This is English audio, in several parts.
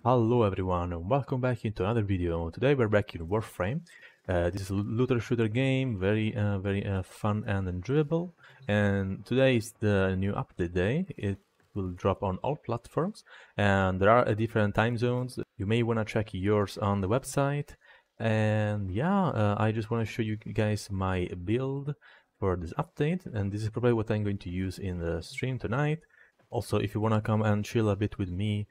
Hello everyone and welcome back into another video. Today we're back in Warframe. This is a looter shooter game, very fun and enjoyable. And today is the new update day. It will drop on all platforms and there are different time zones. You may want to check yours on the website. And yeah, I just want to show you guys my build for this update, and this is probably what I'm going to use in the stream tonight. Also, if you want to come and chill a bit with me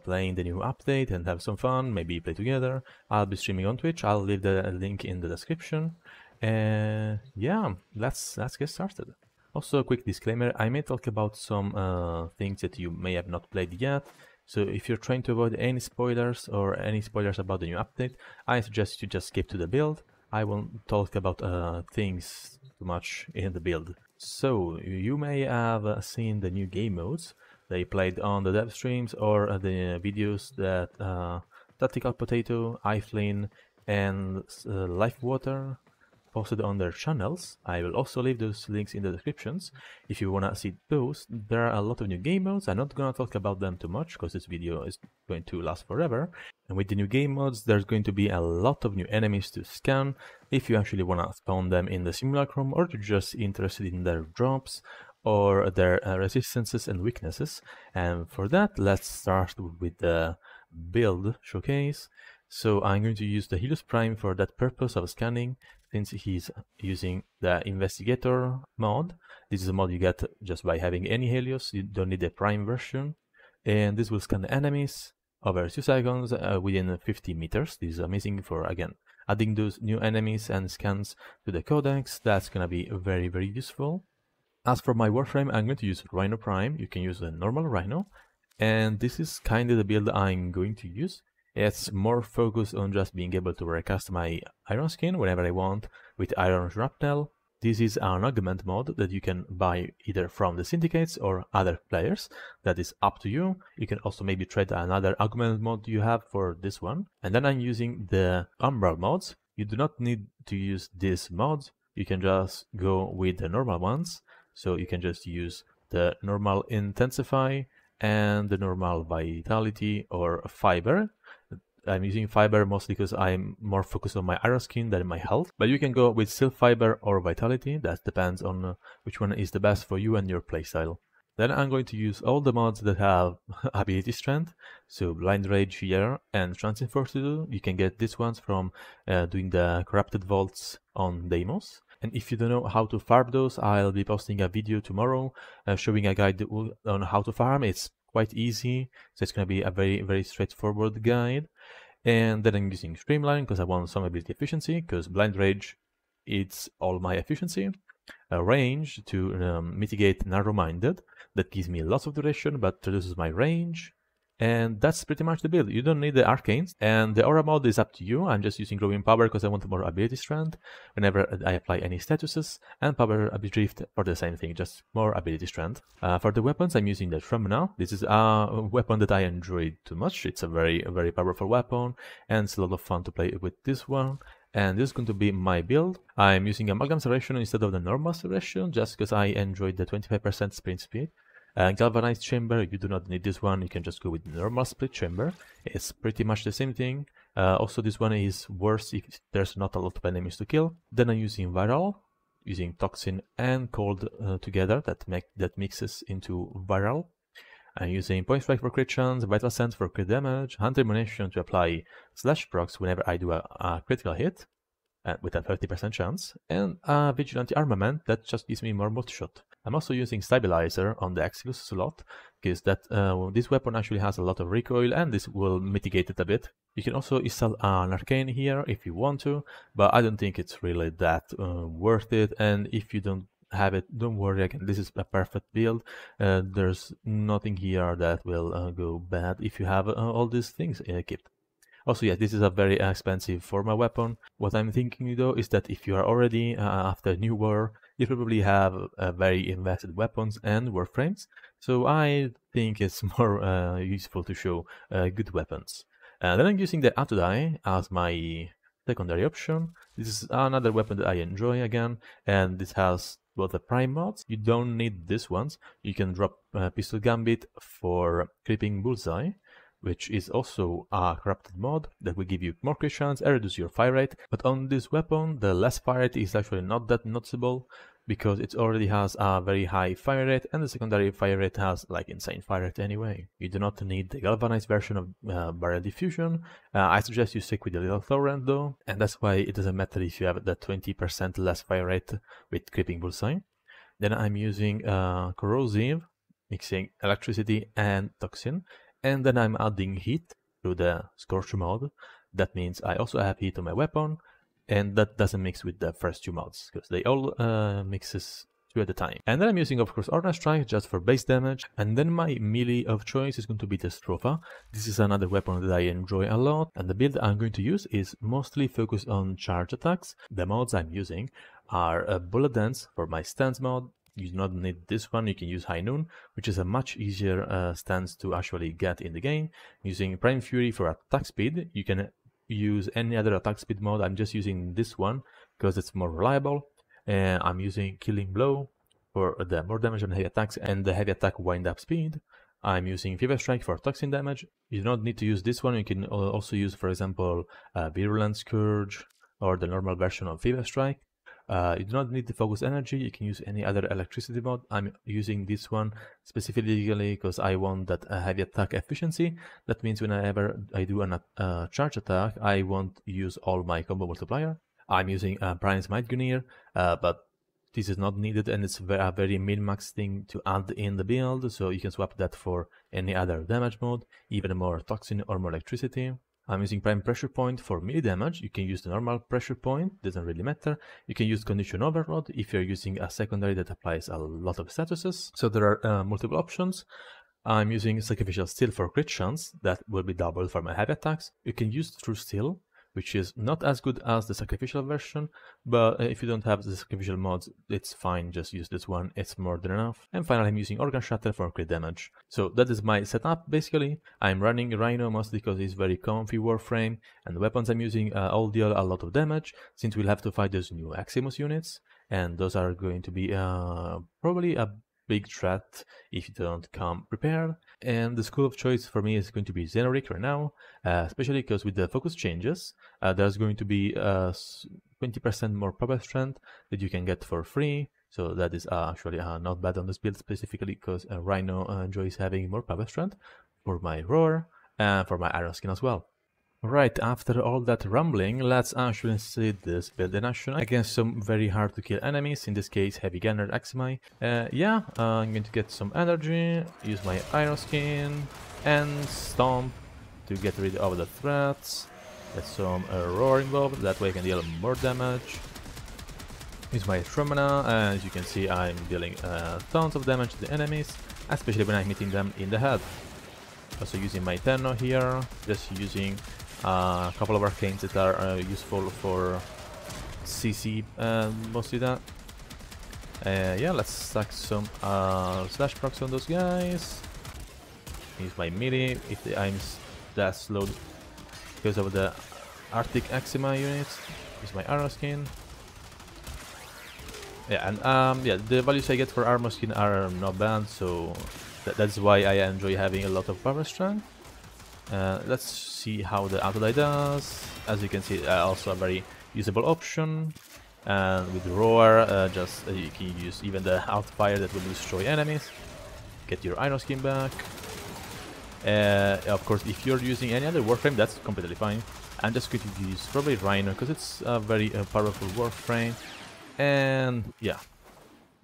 playing the new update and have some fun, maybe play together, I'll be streaming on Twitch. I'll leave the link in the description. And yeah, let's get started. Also, a quick disclaimer, I may talk about some things that you may have not played yet. So if you're trying to avoid any spoilers or any spoilers about the new update, I suggest you just skip to the build. I won't talk about things too much in the build. So, you may have seen the new game modes they played on the dev streams or the videos that TacticalPotato, IFlynn and Lifewater posted on their channels. I will also leave those links in the descriptions if you wanna see those. There are a lot of new game modes. I'm not gonna talk about them too much because this video is going to last forever. And with the new game modes, there's going to be a lot of new enemies to scan if you actually wanna spawn them in the simulacrum, or you're just interested in their drops or their resistances and weaknesses. And for that, let's start with the build showcase. So I'm going to use the Helios Prime for that purpose of scanning, since he's using the Investigator mod. This is a mod you get just by having any Helios. You don't need the Prime version. And this will scan the enemies over 2 seconds within 50 meters. This is amazing for, again, adding those new enemies and scans to the codex. That's gonna be very useful. As for my Warframe, I'm going to use Rhino Prime. You can use a normal Rhino. And this is kind of the build I'm going to use. It's more focused on just being able to recast my iron skin whenever I want with iron shrapnel. This is an augment mod that you can buy either from the syndicates or other players. That is up to you. You can also maybe trade another augment mod you have for this one. And then I'm using the umbral mods. You do not need to use these mods. You can just go with the normal ones. So you can just use the normal intensify and the normal vitality or fiber. I'm using fiber mostly because I'm more focused on my iron skin than my health. But you can go with steel fiber or vitality. That depends on which one is the best for you and your playstyle. Then I'm going to use all the mods that have ability strength. So blind rage here and transient fortitude. You can get these ones from doing the corrupted vaults on Deimos. And if you don't know how to farm those, I'll be posting a video tomorrow showing a guide on how to farm. It's quite easy, so it's going to be a very straightforward guide. And then I'm using Streamline because I want some ability efficiency, because Blind Rage, it's all my efficiency. Range to mitigate Narrow-Minded, that gives me lots of duration but reduces my range. And that's pretty much the build. You don't need the arcanes, and the aura mode is up to you. I'm just using growing power because I want more ability strength whenever I apply any statuses, and power drift for the same thing, just more ability strength. For the weapons, I'm using the Tremna. This is a weapon that I enjoyed too much. It's a very powerful weapon, and it's a lot of fun to play with this one. And this is going to be my build. I'm using Amalgam Serration instead of the normal Serration, just because I enjoyed the 25% sprint speed. Galvanized chamber, you do not need this one. You can just go with normal split chamber. It's pretty much the same thing. Also, this one is worse if there's not a lot of enemies to kill. Then I'm using viral, using toxin and cold together. That mixes into viral. I'm using point strike for crit chance, vital sense for crit damage, hunter munition to apply slash procs whenever I do a critical hit with a 30% chance, and a vigilante armament that just gives me more multi-shot. I'm also using Stabilizer on the Exilus slot, because this weapon actually has a lot of recoil, and this will mitigate it a bit. You can also install an Arcane here if you want to, but I don't think it's really that worth it, and if you don't have it, don't worry, again, this is a perfect build. There's nothing here that will go bad if you have all these things equipped. Also, yeah, this is a very expensive forma weapon. What I'm thinking though is that if you are already after New War, you probably have very invested weapons and warframes. So I think it's more useful to show good weapons. Then I'm using the Atodai as my secondary option. This is another weapon that I enjoy again, and this has both the prime mods. You don't need these ones. You can drop Pistol Gambit for creeping bullseye. which is also a corrupted mod that will give you more crit chance and reduce your fire rate. But on this weapon, the less fire rate is actually not that noticeable because it already has a very high fire rate, and the secondary fire rate has like insane fire rate anyway. You do not need the galvanized version of barrel diffusion. I suggest you stick with the little torrent though, and that's why it doesn't matter if you have the 20% less fire rate with creeping bullseye. Then I'm using corrosive, mixing electricity and toxin, and then I'm adding heat to the scorch mod. That means I also have heat on my weapon, and that doesn't mix with the first two mods because they all mixes two at a time. And then I'm using, of course, Orna Strike just for base damage, and then my melee of choice is going to be the Stropha. This is another weapon that I enjoy a lot, and the build I'm going to use is mostly focused on charge attacks. The mods I'm using are Bullet Dance for my stance mod. You do not need this one, you can use High Noon, which is a much easier stance to actually get in the game. Using Prime Fury for attack speed, you can use any other attack speed mode. I'm just using this one because it's more reliable. I'm using Killing Blow for the more damage on heavy attacks and the heavy attack wind up speed. I'm using Fever Strike for toxin damage. You do not need to use this one. You can also use, for example, Virulent Scourge or the normal version of Fever Strike. You do not need to focus energy. You can use any other electricity mod. I'm using this one specifically because I want that heavy attack efficiency. That means whenever I do a charge attack, I won't use all my combo multiplier. I'm using Brian's Might Gunir, but this is not needed, and it's a very min-max thing to add in the build, so you can swap that for any other damage mode, even more toxin or more electricity. I'm using Prime Pressure Point for melee damage. You can use the normal pressure point, doesn't really matter. You can use Condition Overload if you're using a secondary that applies a lot of statuses. So there are multiple options. I'm using Sacrificial Steel for crit chance, that will be doubled for my heavy attacks. You can use True Steel, which is not as good as the sacrificial version, but if you don't have the sacrificial mods, it's fine, just use this one, it's more than enough. And finally, I'm using Organ Shatter for crit damage. So that is my setup, basically. I'm running Rhino mostly because it's very comfy Warframe, and the weapons I'm using all deal a lot of damage, since we'll have to fight those new Aximus units, and those are going to be probably a big threat if you don't come prepared. And the school of choice for me is going to be Xenoric right now, especially because with the focus changes, there's going to be 20% more power strength that you can get for free. So that is actually not bad on this build, specifically because Rhino enjoys having more power strength for my roar and for my iron skin as well. Right, after all that rambling, let's actually see this build in action against some very hard to kill enemies, in this case Heavy Gunner Aximai. I'm going to get some energy, use my iron skin and stomp to get rid of the threats. Get some roar involved, that way I can deal more damage. Use my Tremana, and as you can see I'm dealing tons of damage to the enemies, especially when I'm hitting them in the head. Also using my Tenno here, just using a couple of arcanes that are useful for CC, mostly that. Yeah, let's stack some slash procs on those guys. Use my melee if I'm that slowed because of the Arctic Axima units. Use my armor skin. Yeah, and yeah, the values I get for armor skin are not bad, so that's why I enjoy having a lot of power strength. Let's see how the auto-die does. As you can see, also a very usable option. And with roar, you can use even the out-fire that will destroy enemies. Get your iron skin back. Of course, if you're using any other Warframe, that's completely fine. I'm just going to use probably Rhino because it's a very powerful Warframe. And yeah,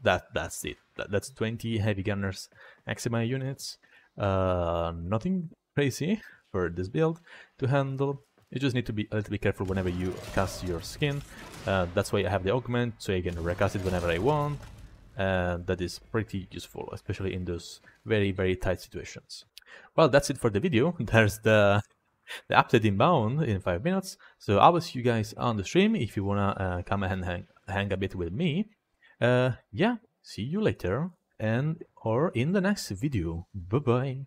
that's it. That's 20 Heavy Gunners Axima units. Nothing crazy for this build to handle. You just need to be a little bit careful whenever you cast your skin. That's why I have the augment, so I can recast it whenever I want. And that is pretty useful, especially in those very, very tight situations. Well, that's it for the video. There's the update inbound in 5 minutes. So I will see you guys on the stream if you wanna come and hang a bit with me. Yeah, see you later, and or in the next video. Bye bye.